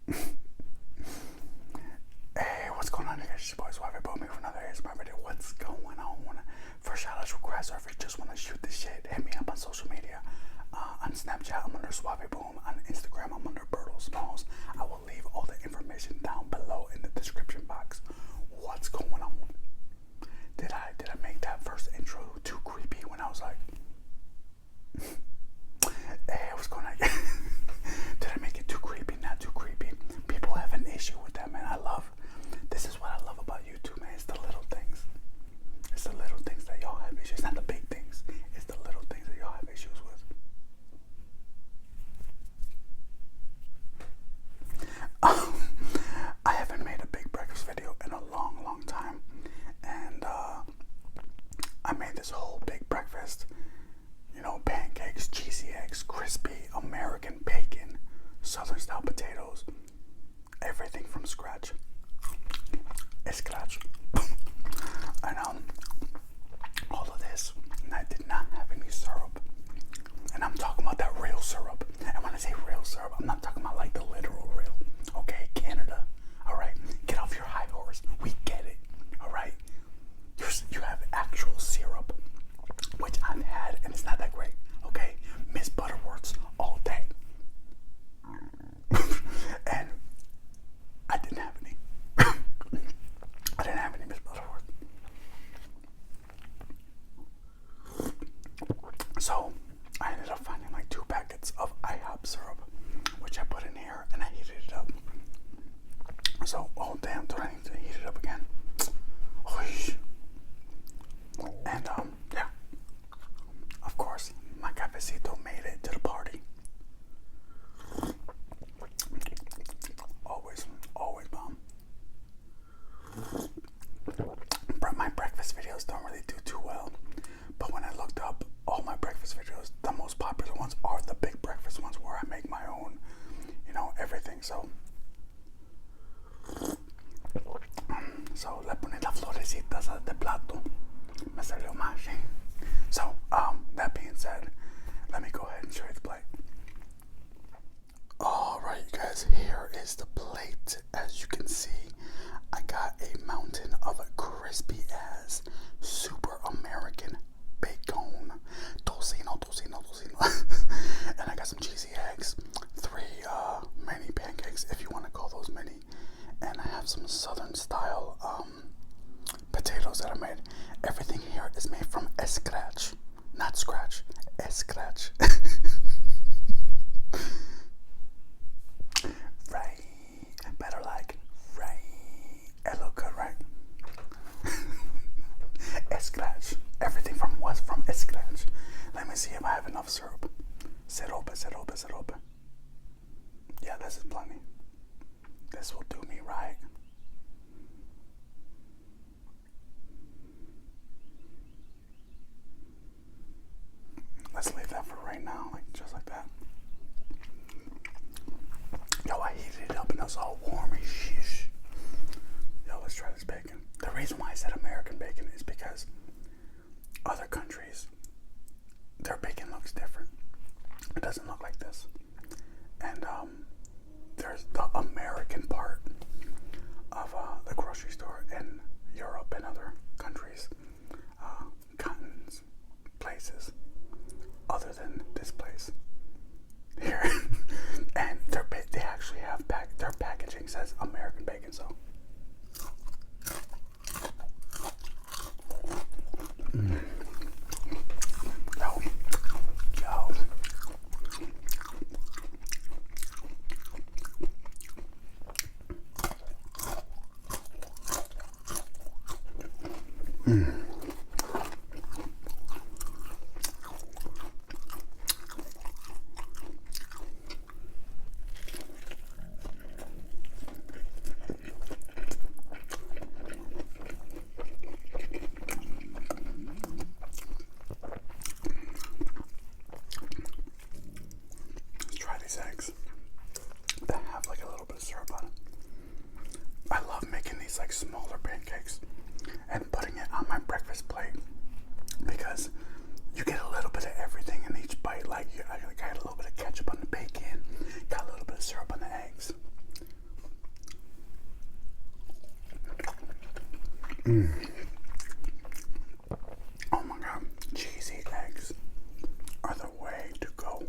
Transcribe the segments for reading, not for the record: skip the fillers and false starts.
Hey, what's going on, you guys? It's your boy Suave Boom here for another ASMR video. What's going on? For shoutouts, requests, or if you just want to shoot this shit, hit me up on social media. On Snapchat, I'm under Suave Boom. On Instagram, I'm under Bertle Smalls. I will leave all the information down below in the description box. What's going on? Did I make that first intro too creepy when I was like, hey, what's going on? Did I make it too creepy? Not too creepy. People have an issue with that, man. This is what I love about YouTube, man. It's the little things. It's the little things that y'all have issues. It's not the big things. It's the little things that y'all have issues with. I haven't made a big breakfast video in a long, long time. And I made this whole big breakfast. You know, pancakes, cheesy eggs, crispy American bacon, southern style potatoes, everything from scratch. Scratch. And all of this, and I did not have any syrup. And I'm talking about that real syrup. And when I say real syrup, I'm not talking about like the literal real. Okay, Canada. Alright, get off your high horse. We get it. Alright? You have actual syrup, which I've had, and it's not that great. Okay? Miss Butterworth's all day. And I didn't have any. I didn't have any Miss Butterworth. So I ended up finding like 2 packets of IHOP syrup, which I put in here and I heated it up. So, oh damn, do I need to heat it up again? Oish. And yeah. Of course, my cafecito made it to the party. Always bomb. My breakfast videos don't really do too well, but when I looked up all my breakfast videos, the most popular ones are the big breakfast ones where I make my own, you know, everything. So le ponen las florecitas de plato. Me salió más. So that being said, let me go ahead and show you the plate. Alright, you guys, here is the plate. As you can see, I got a mountain of a crispy ass super American bacon. Tocino. And I got some cheesy eggs, 3 mini pancakes, if you want to call those mini. And I have some southern style potatoes that I made. Everything here is made from scratch. Not scratch, scratch. Right. Better like right. It look good, right? Scratch. Everything from what's from scratch. Let me see if I have enough syrup. Sirope. Yeah, this is plenty. This will do me right. Let's leave that for right now, like just like that. Yo, I heated it up and it was all warm as shit. Yo, let's try this bacon. The reason why I said American bacon is because other countries, their bacon looks different. It doesn't look like this. And there's the American part of the grocery store in Europe and other countries, continents, places, other than this place here. And they actually have their packaging says American bacon, so. Yo. Let's try these eggs that have like a little bit of syrup on it. I love making these like smaller pancakes and putting it on my breakfast plate because you get a little bit of everything in each bite. Like I got a little bit of ketchup on the bacon, got a little bit of syrup on the eggs. Oh my god, cheesy eggs are the way to go.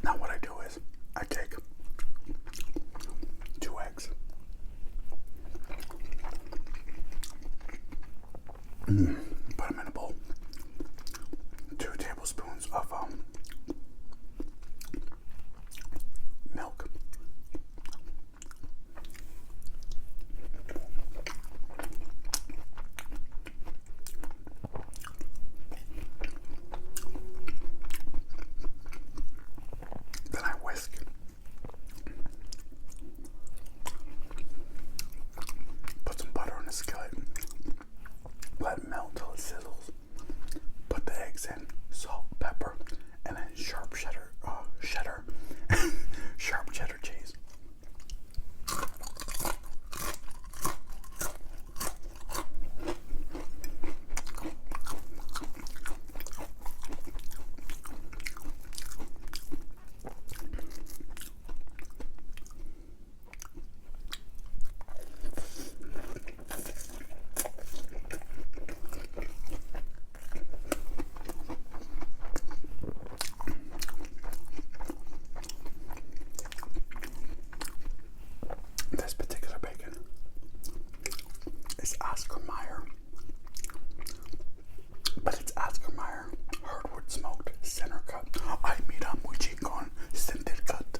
Now what I do is I take 2 eggs. Put them in a bowl. 2 tablespoons of milk. Then I whisk. Put some butter in a skillet. Let it melt till it sizzles. Put the eggs in, salt, pepper, and then sharp cheddar sharp cheddar cheese. This particular bacon is Oscar Mayer, but it's Oscar Mayer hardwood smoked center cut. Ay, mira, muy chingón, center cut.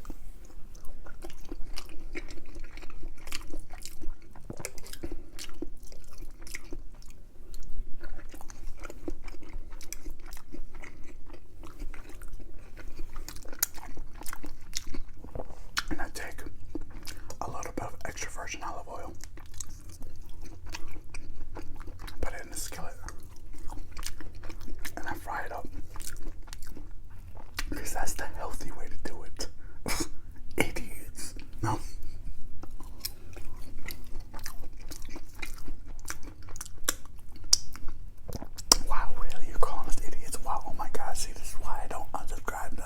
And I take a little bit of extra virgin olive oil, put it in the skillet, and I fry it up. Because that's the healthy way to do it. Idiots. No. Wow, really? You're calling us idiots? Wow, oh my god, see, this is why I don't unsubscribe to that.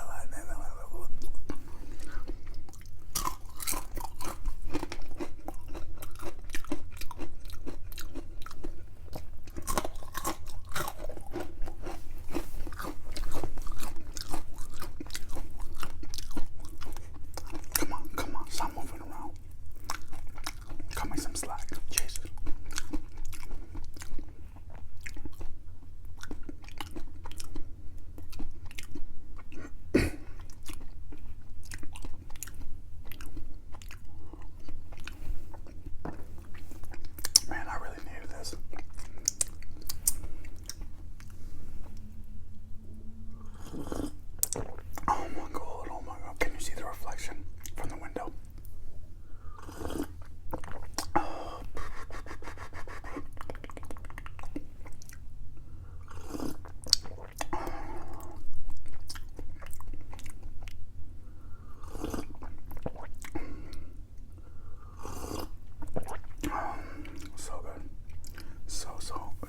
Come on, stop moving around. Cut me some slack. Jesus. Man, I really needed this. Oh my god, oh my god. Can you see the reflection from the window? So good.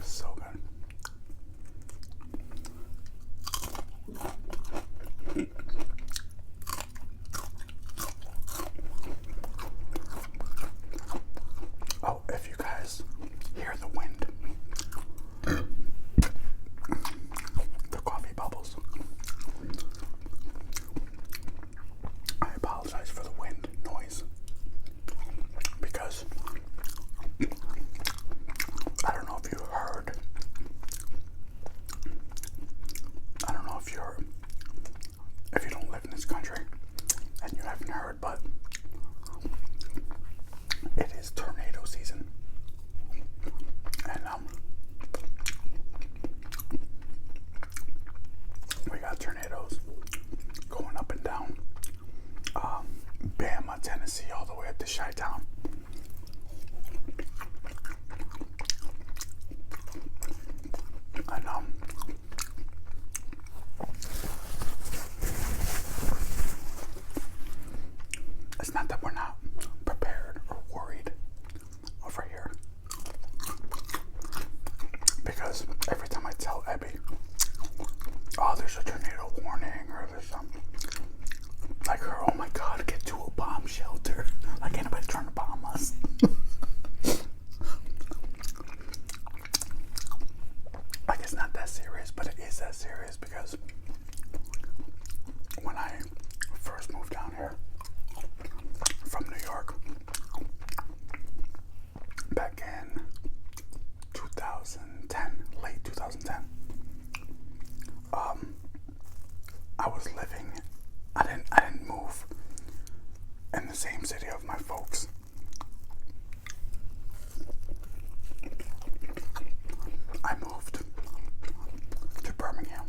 So good. Oh, if you guys hear the wind, the coffee bubbles, I apologize for the wind noise because I don't know if you heard. I don't know if you don't live in this country and you haven't heard, but it is tornado season. And we got tornadoes going up and down Bama, Tennessee, all the way up to Chi-Town. And it's not that we're not prepared or worried over here, because every time I tell Abby, oh, there's a tornado warning, or there's like her, oh my god, get to a bomb shelter, like anybody trying to bomb us. in the same city of my folks. I moved to Birmingham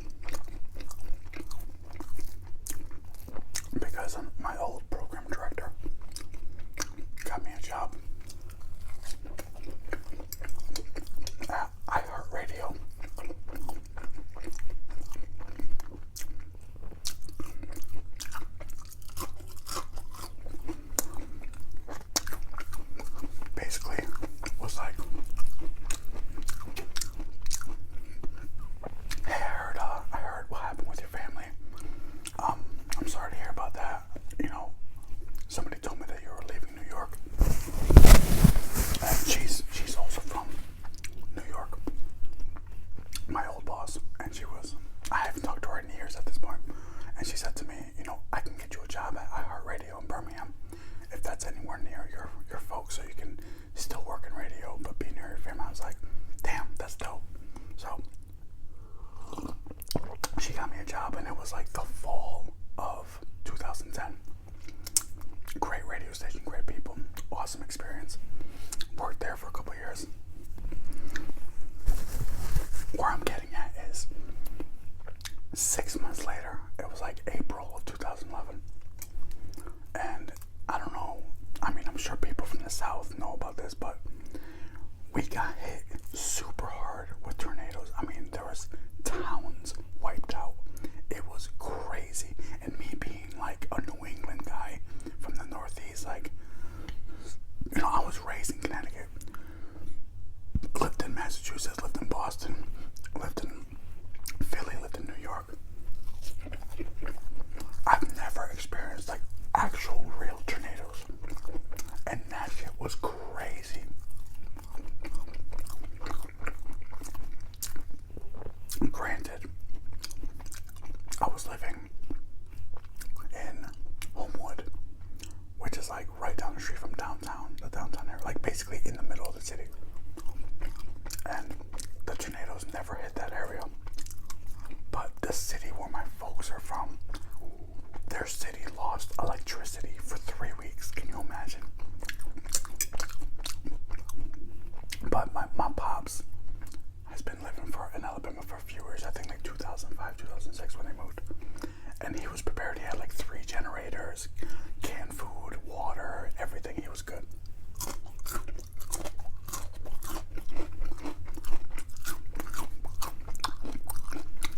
because my old program director got me a job at iHeartRadio. Basically, was like, hey, I heard what happened with your family. I'm sorry to hear about that. You know, somebody told me that you were leaving New York. And she's also from New York. My old boss. And I haven't talked to her in years at this point. And she said to me, you know, I can get you a job at iHeartRadio in Birmingham if that's anywhere near your folks, so you can still work in radio but be near your family. I was like, damn, that's dope. So she got me a job, and it was like the fall of 2010. Great radio station, great people, awesome experience. Worked there for a couple years. Where I'm getting at is 6 months later, it was like April of 2011. And I don't know, I mean, I'm sure people from the South know about this, but we got hit super hard with tornadoes. I mean, there was towns wiped out. It was crazy. And me being like a New England guy from the Northeast, like, you know, I was raised in Connecticut, lived in Massachusetts, lived in Boston, lived in Philly, lived in New York. I've never experienced like actual real tornadoes, and that shit was crazy. Granted, I was living in Homewood, which is like right down the street from downtown, the downtown area, like basically in the middle of the city. And the tornadoes never hit that area. But the city where my folks are from, their city lost electricity for 3 weeks. Can you imagine? But my pops has been living in Alabama for a few years. I think like 2005, 2006 when they moved. And he was prepared. He had like 3 generators, canned food, water, everything. He was good.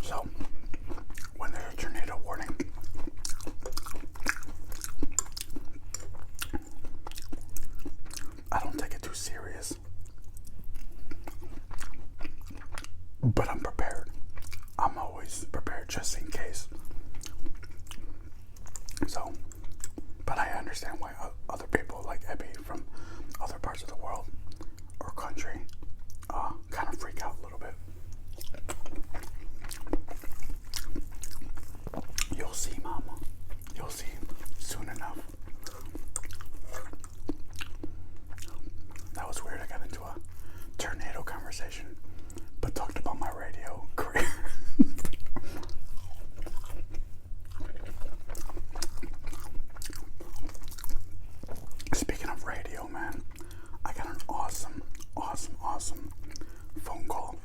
So, when there's a tornado warning, I don't take it too serious. But I'm prepared. I'm always prepared just in case. So, but I understand why other people like Ebby from other parts of the world or country kind of freak out a little bit. You'll see, Mama. You'll see soon enough. That was weird. I got into a tornado conversation, but talked about my radio career. Speaking of radio, man, I got an awesome phone call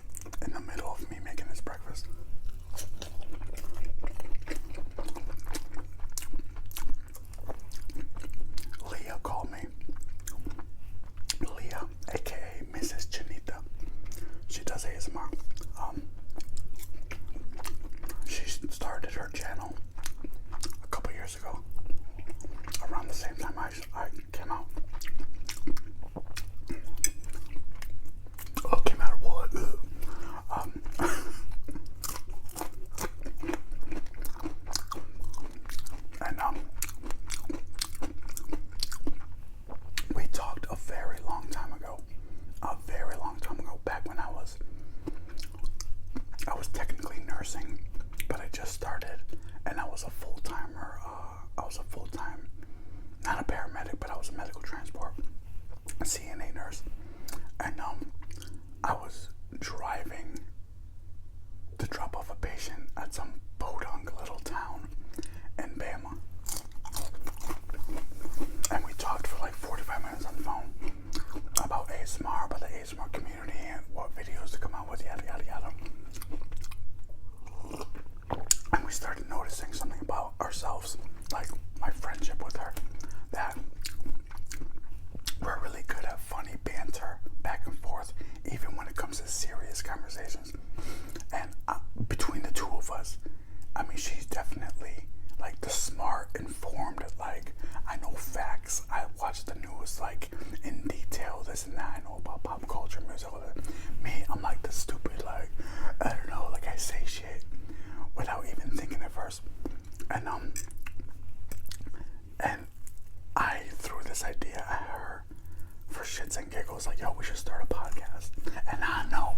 yo, we should start a podcast. And I know,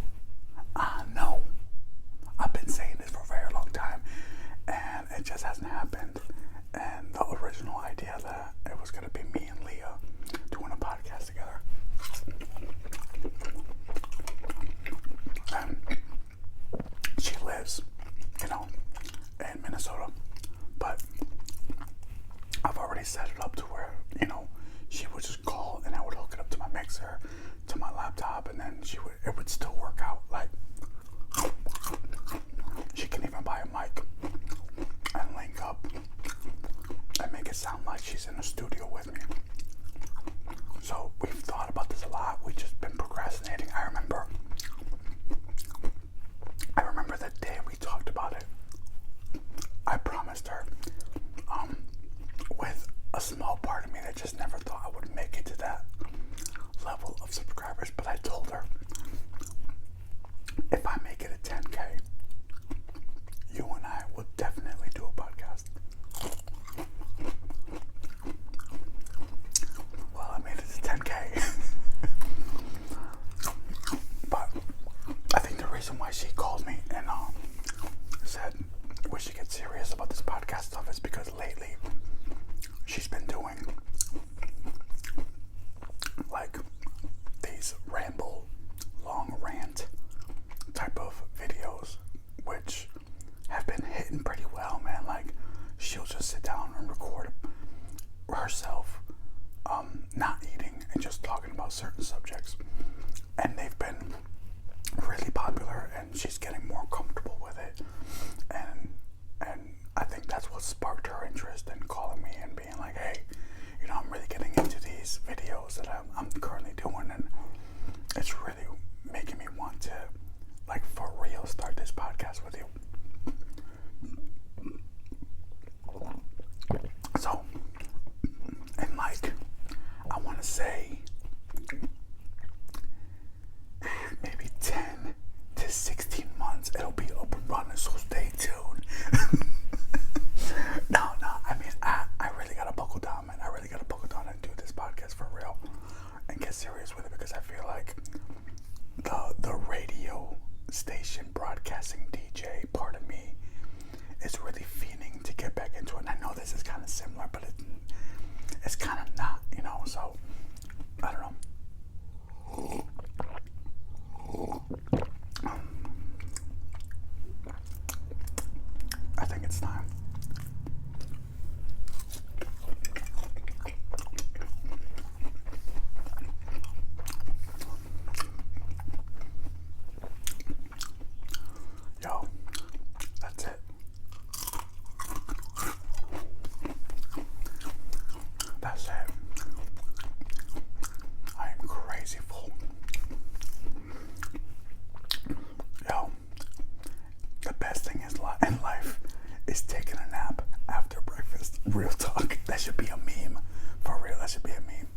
I've been saying this for a very long time, and it just hasn't happened. And the original idea that it was going to be me and Leah doing a podcast together. And she lives, in Minnesota, but I've already set it up to where, she would just call and I would hook it up to my mixer, to my laptop, and then it would still work out. Like, she can even buy a mic and link up and make it sound like she's in the studio with me. So we've thought about this a lot. We've just been procrastinating. I remember the day we talked about it. I promised her, with a small part of me that just never thought I would make it to that level of subscribers, but I told her, if I make it at 10K, you and I will definitely do a podcast. Well, I made it to 10K. But I think the reason why she called me and said we should get serious about this podcast stuff is because lately she's been doing like these long rant type of videos, which have been hitting pretty well, man. Like, she'll just sit down and record herself not eating and just talking about certain subjects, and they've been really popular, and she's getting more comfortable with it, and I think that's what sparked her interest in calling me and being like, hey, I'm really getting into these videos that I'm currently doing, and it's really making me want to, like, for real, start this podcast with you. So, in like, I want to say maybe 10 to 16 months, it'll be up and running, so stay tuned. No, I mean, I really gotta buckle down, man. I really gotta buckle down and do this podcast for real and get serious with it, because I feel like the radio station broadcasting DJ part of me is really fiending to get back into it. And I know this is kind of similar, but it's kind of not, so I don't know. I think it's time. Yo, that's it. That's it. I am crazy full. Yo, the best thing in life is taking a nap after breakfast. Real talk. That should be a meme. For real, that should be a meme.